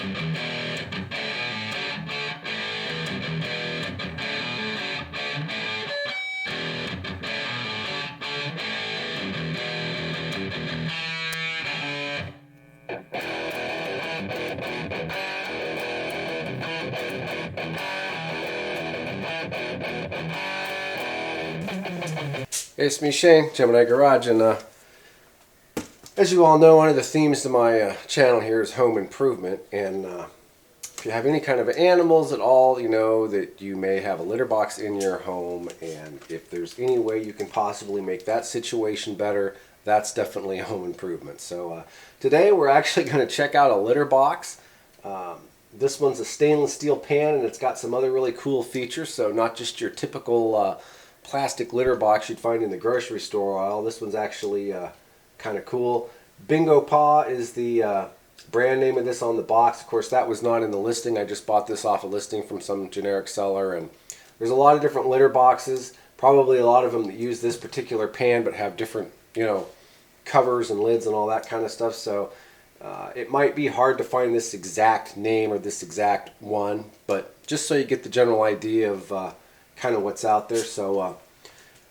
Hey, it's me, Shane, Gemini Garage, and as you all know, one of the themes to my channel here is home improvement. And if you have any kind of animals at all, you know that you may have a litter box in your home, and if there's any way you can possibly make that situation better, that's definitely a home improvement. So today we're actually going to check out a litter box. This one's a stainless steel pan, and it's got some other really cool features. So not just your typical plastic litter box you'd find in the grocery store aisle. This one's actually kind of cool. Bingo Paw is the brand name of this on the box. Of course, that was not in the listing. I just bought this off a listing from some generic seller, and there's a lot of different litter boxes. Probably a lot of them that use this particular pan but have different, you know, covers and lids and all that kind of stuff. So it might be hard to find this exact name or this exact one, but just so you get the general idea of kind of what's out there. So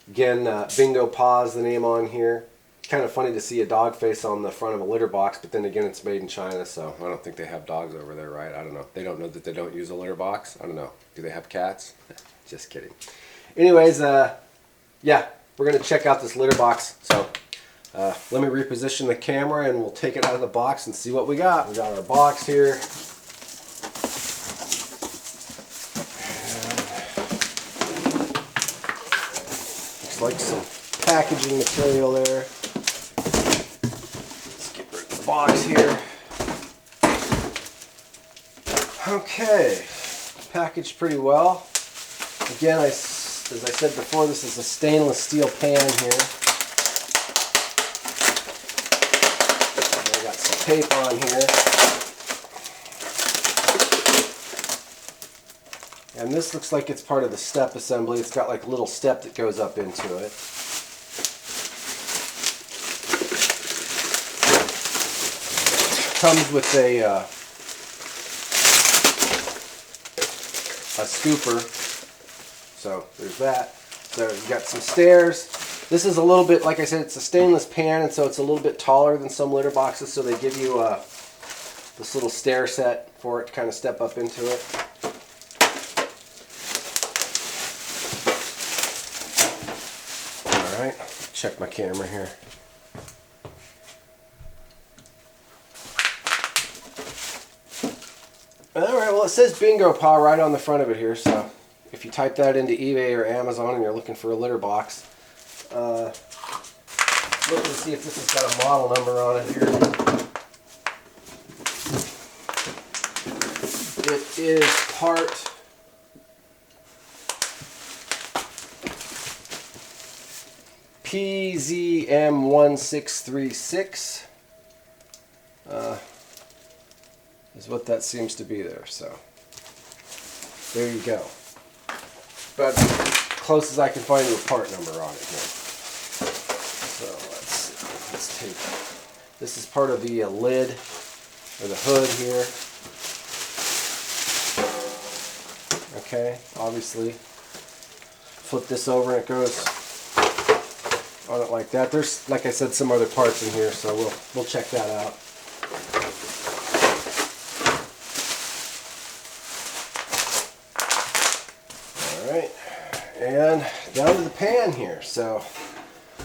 again, Bingo Paw is the name on here. Kind of funny to see a dog face on the front of a litter box, but then again, it's made in China, so I don't think they have dogs over there, right? I don't know. They don't know that they don't use a litter box. I don't know. Do they have cats? Just kidding. Anyways, yeah, we're going to check out this litter box. So let me reposition the camera and we'll take it out of the box and see what we got. We got our box here. Looks like some packaging material there. Let's get rid of the box here. Okay, packaged pretty well. Again, as I said before, this is a stainless steel pan here. I got some tape on here. And this looks like it's part of the step assembly. It's got like a little step that goes up into it. Comes with a scooper. So there's that. So you've got some stairs. This is a little bit, like I said, it's a stainless pan, and so it's a little bit taller than some litter boxes. So they give you this little stair set for it to kind of step up into it. All right, check my camera here. Alright, well, it says Bingo Paw right on the front of it here, so if you type that into eBay or Amazon and you're looking for a litter box, look to see if this has got a model number on it here. It is part PZM1636. Is what that seems to be there. So there you go. But close as I can find a part number on it here. So let's see. Let's take. This is part of the lid or the hood here. Okay, obviously. Flip this over and it goes on it like that. There's, like I said, some other parts in here, so we'll check that out. Alright, and down to the pan here. So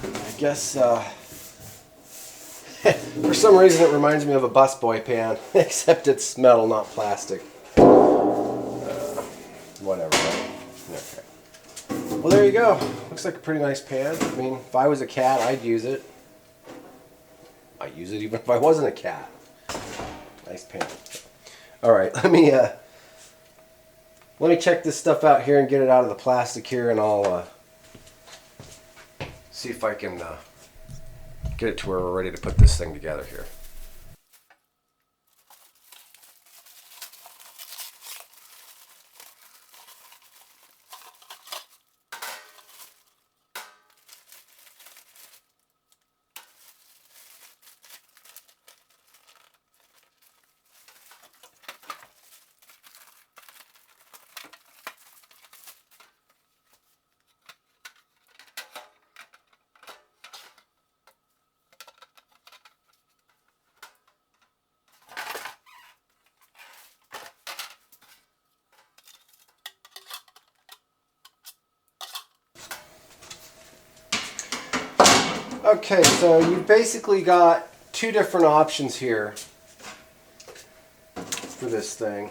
I guess for some reason it reminds me of a busboy pan, except it's metal, not plastic. Whatever, right? Okay. Well, there you go. Looks like a pretty nice pan. I mean, if I was a cat, I'd use it. I'd use it even if I wasn't a cat. Nice pan. Alright, let me check this stuff out here and get it out of the plastic here, and I'll see if I can get it to where we're ready to put this thing together here. Okay, so you've basically got two different options here for this thing.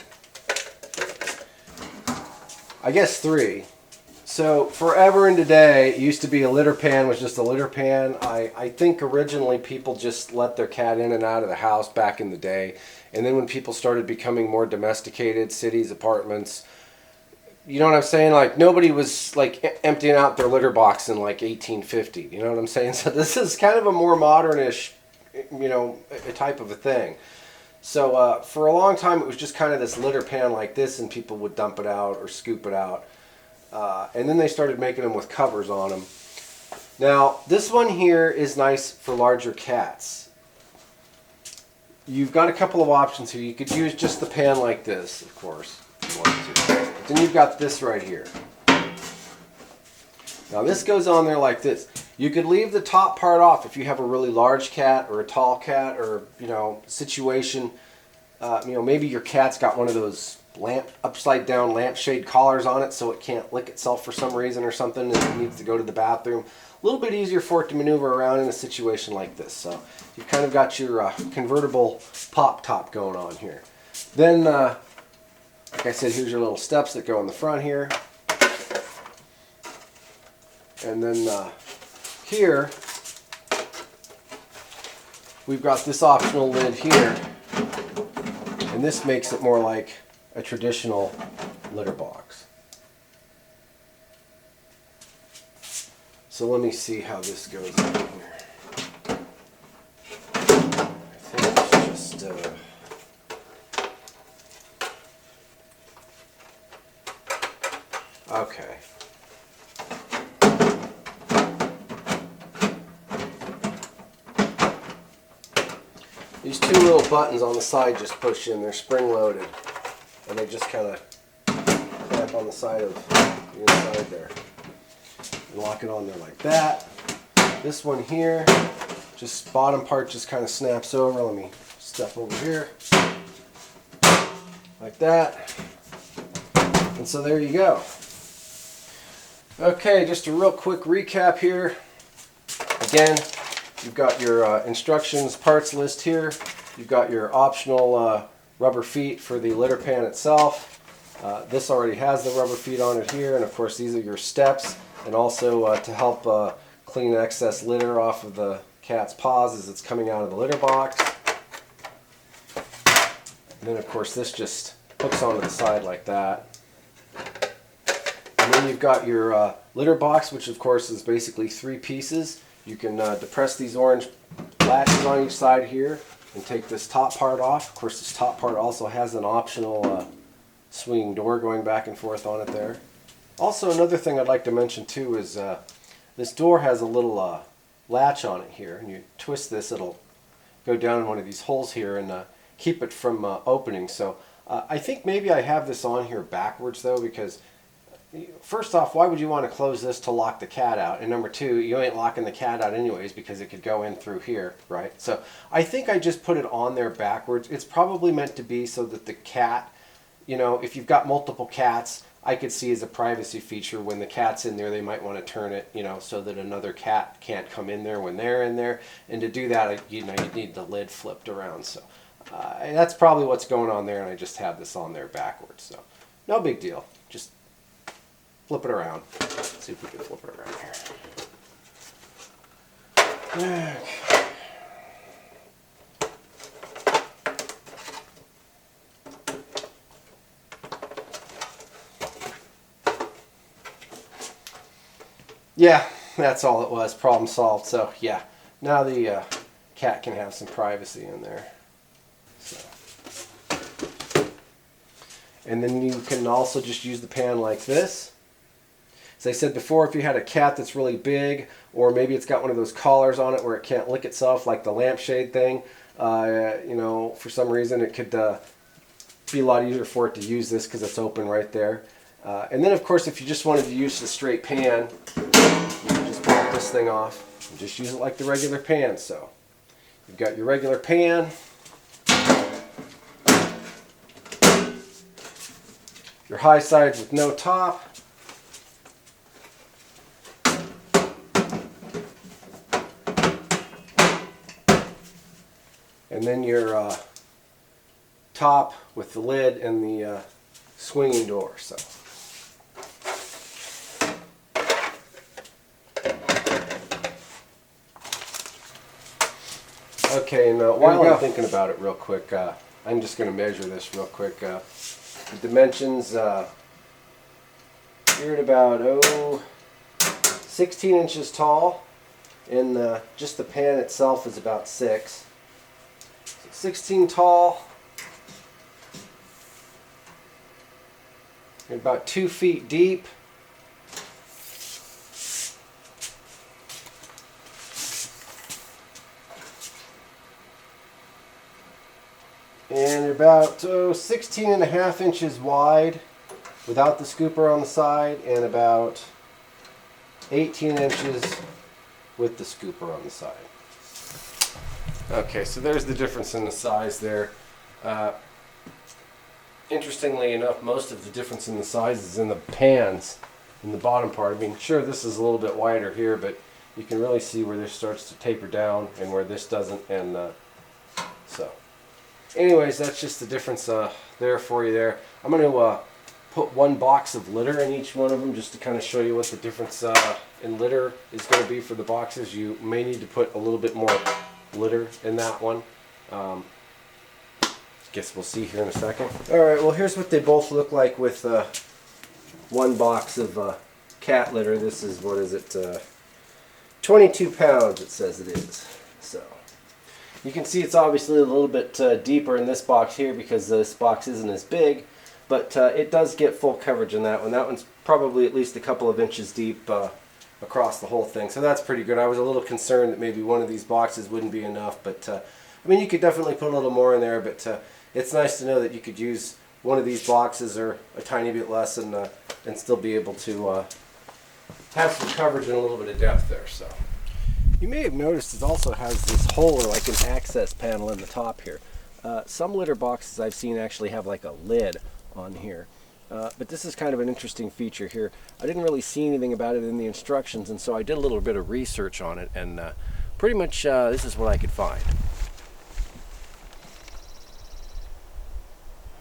I guess three. So forever and today, it used to be a litter pan was just a litter pan. I think originally people just let their cat in and out of the house back in the day. And then when people started becoming more domesticated, cities, apartments, you know what I'm saying? Like nobody was like emptying out their litter box in like 1850. You know what I'm saying? So this is kind of a more modernish, you know, a type of a thing. So for a long time, it was just kind of this litter pan like this, and people would dump it out or scoop it out. And then they started making them with covers on them. Now, this one here is nice for larger cats. You've got a couple of options here. You could use just the pan like this, of course, if you wanted to. But then you've got this right here. Now, this goes on there like this. You could leave the top part off if you have a really large cat or a tall cat or, you know, situation. You know, maybe your cat's got one of those upside down lampshade collars on it so it can't lick itself for some reason or something and it needs to go to the bathroom. A little bit easier for it to maneuver around in a situation like this. So you've kind of got your convertible pop top going on here. Then, like I said, here's your little steps that go in the front here. And then here, we've got this optional lid here. And this makes it more like a traditional litter box. So let me see how this goes in here. I think it's just okay. These two little buttons on the side just push in. They're spring loaded. And they just kind of clamp on the side of the inside there. And lock it on there like that. This one here, just bottom part just kind of snaps over. Let me step over here. Like that. And so there you go. Okay, just a real quick recap here. Again, you've got your instructions parts list here. You've got your optional rubber feet for the litter pan itself. This already has the rubber feet on it here, and of course these are your steps, and also to help clean excess litter off of the cat's paws as it's coming out of the litter box. And then of course this just hooks onto the side like that. And then you've got your litter box, which of course is basically three pieces. You can depress these orange latches on each side here and take this top part off. Of course, this top part also has an optional swinging door going back and forth on it there. Also, another thing I'd like to mention too is this door has a little latch on it here, and you twist this, it'll go down in one of these holes here and keep it from opening. So I think maybe I have this on here backwards though, because first off, why would you want to close this to lock the cat out? And number two, you ain't locking the cat out anyways because it could go in through here, right? So I think I just put it on there backwards. It's probably meant to be so that the cat, you know, if you've got multiple cats, I could see as a privacy feature when the cat's in there, they might want to turn it, you know, so that another cat can't come in there when they're in there. And to do that, you know, you'd need the lid flipped around. So that's probably what's going on there, and I just have this on there backwards. So no big deal. Just flip it around. Let's see if we can flip it around here. Okay. Yeah, that's all it was. Problem solved. So yeah, now the cat can have some privacy in there. So. And then you can also just use the pan like this. As I said before, if you had a cat that's really big, or maybe it's got one of those collars on it where it can't lick itself, like the lampshade thing, you know, for some reason it could be a lot easier for it to use this because it's open right there. And then, of course, if you just wanted to use the straight pan, you can just pop this thing off and just use it like the regular pan. So you've got your regular pan, your high sides with no top, and then your top with the lid and the swinging door. So. Okay, and while I'm thinking about it real quick, I'm just going to measure this real quick. The dimensions, you're at about 16 inches tall, and just the pan itself is about 6. So 16 tall, and about 2 feet deep. And about 16 and a half inches wide without the scooper on the side, and about 18 inches with the scooper on the side. Okay, so there's the difference in the size there. Interestingly enough, most of the difference in the size is in the pans in the bottom part. I mean, sure, this is a little bit wider here, but you can really see where this starts to taper down and where this doesn't, and so. Anyways, that's just the difference there for you there. I'm going to put 1 box of litter in each one of them just to kind of show you what the difference in litter is going to be for the boxes. You may need to put a little bit more litter in that one. Guess we'll see here in a second. Alright, well here's what they both look like with 1 box of cat litter. This is, what is it, 22 pounds it says it is. So. You can see it's obviously a little bit deeper in this box here because this box isn't as big, but it does get full coverage in that one. That one's probably at least a couple of inches deep across the whole thing, so that's pretty good. I was a little concerned that maybe one of these boxes wouldn't be enough, but I mean, you could definitely put a little more in there, but it's nice to know that you could use one of these boxes or a tiny bit less and still be able to have some coverage and a little bit of depth there. So. You may have noticed it also has this hole or like an access panel in the top here. Some litter boxes I've seen actually have like a lid on here. But this is kind of an interesting feature here. I didn't really see anything about it in the instructions, and so I did a little bit of research on it, and pretty much this is what I could find.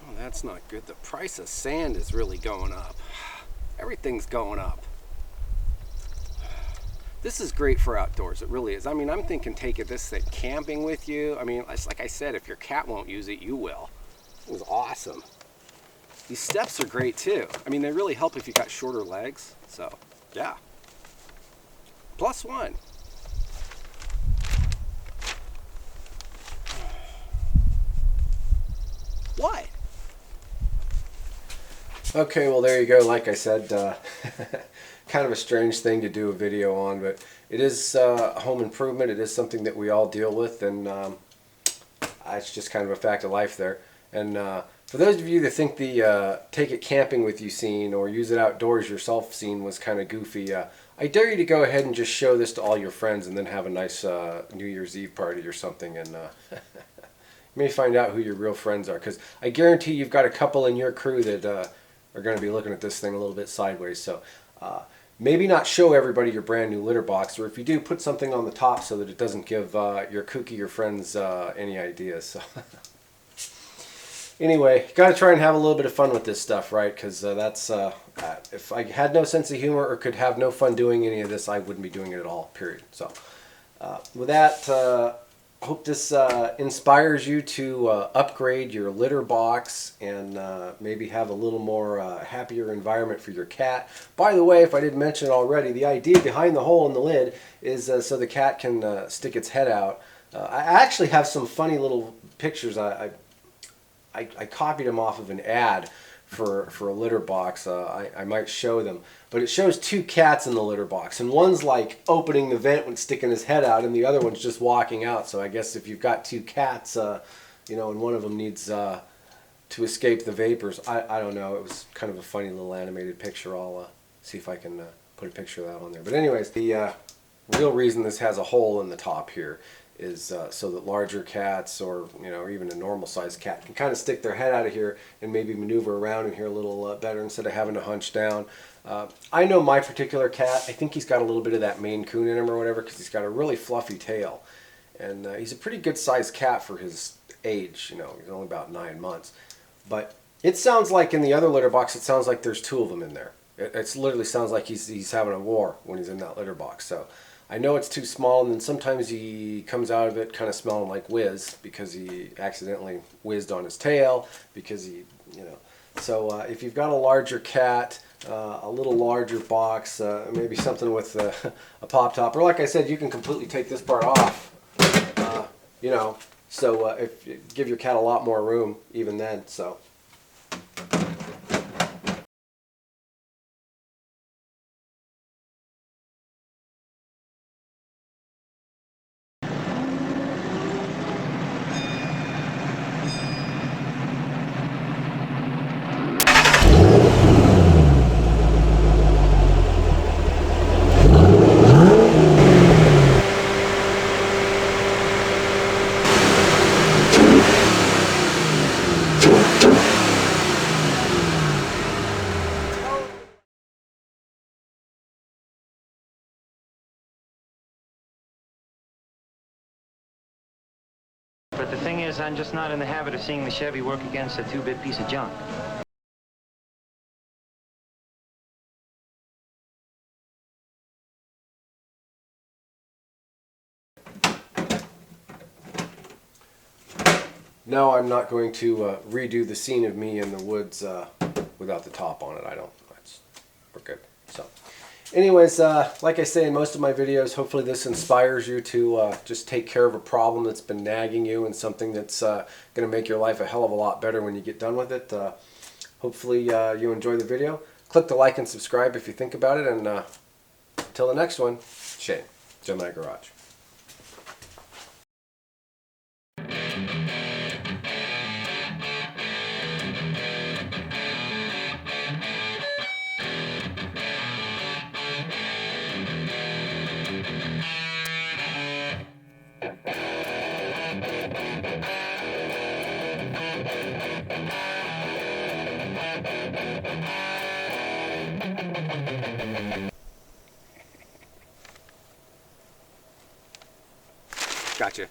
Oh, that's not good. The price of sand is really going up. Everything's going up. This is great for outdoors, it really is. I mean, I'm thinking taking this thing camping with you. I mean, like I said, if your cat won't use it, you will. It was awesome. These steps are great too. I mean, they really help if you got shorter legs, so yeah. +1. What? Okay, well there you go. Like I said, kind of a strange thing to do a video on, but it is home improvement. It is something that we all deal with, and it's just kind of a fact of life there. And for those of you that think the take it camping with you scene or use it outdoors yourself scene was kind of goofy, I dare you to go ahead and just show this to all your friends and then have a nice New Year's Eve party or something, and you may find out who your real friends are, because I guarantee you've got a couple in your crew that are going to be looking at this thing a little bit sideways. So maybe not show everybody your brand new litter box, or if you do, put something on the top so that it doesn't give your kookier friends any ideas. So anyway, got to try and have a little bit of fun with this stuff, right? Because that's if I had no sense of humor or could have no fun doing any of this, I wouldn't be doing it at all, period. So with that, hope this inspires you to upgrade your litter box and maybe have a little more happier environment for your cat. By the way, if I didn't mention it already, the idea behind the hole in the lid is so the cat can stick its head out. I actually have some funny little pictures. I copied them off of an ad for a litter box. I might show them, but it shows 2 cats in the litter box, and one's like opening the vent when sticking his head out, and the other one's just walking out. So I guess if you've got 2 cats, you know, and one of them needs to escape the vapors, I don't know. It was kind of a funny little animated picture. I'll see if I can put a picture of that on there. But anyways, the real reason this has a hole in the top here is so that larger cats, or you know, even a normal sized cat, can kind of stick their head out of here and maybe maneuver around in here a little better instead of having to hunch down. I know my particular cat, I think he's got a little bit of that Maine Coon in him or whatever, because he's got a really fluffy tail, and he's a pretty good sized cat for his age. You know, he's only about 9 months. But it sounds like in the other litter box, it sounds like there's 2 of them in there. It literally sounds like he's having a war when he's in that litter box. So I know it's too small, and then sometimes he comes out of it kind of smelling like whiz because he accidentally whizzed on his tail because he, you know. So if you've got a larger cat, a little larger box, maybe something with a pop top, or like I said, you can completely take this part off, you know, so if you give your cat a lot more room even then. So But the thing is, I'm just not in the habit of seeing the Chevy work against a 2-bit piece of junk. no, I'm not going to redo the scene of me in the woods without the top on it. I don't. We're good. So anyways, like I say in most of my videos, hopefully this inspires you to just take care of a problem that's been nagging you, and something that's going to make your life a hell of a lot better when you get done with it. Hopefully you enjoy the video. Click the like and subscribe if you think about it, and until the next one, Shane, Gemini Garage. Gotcha.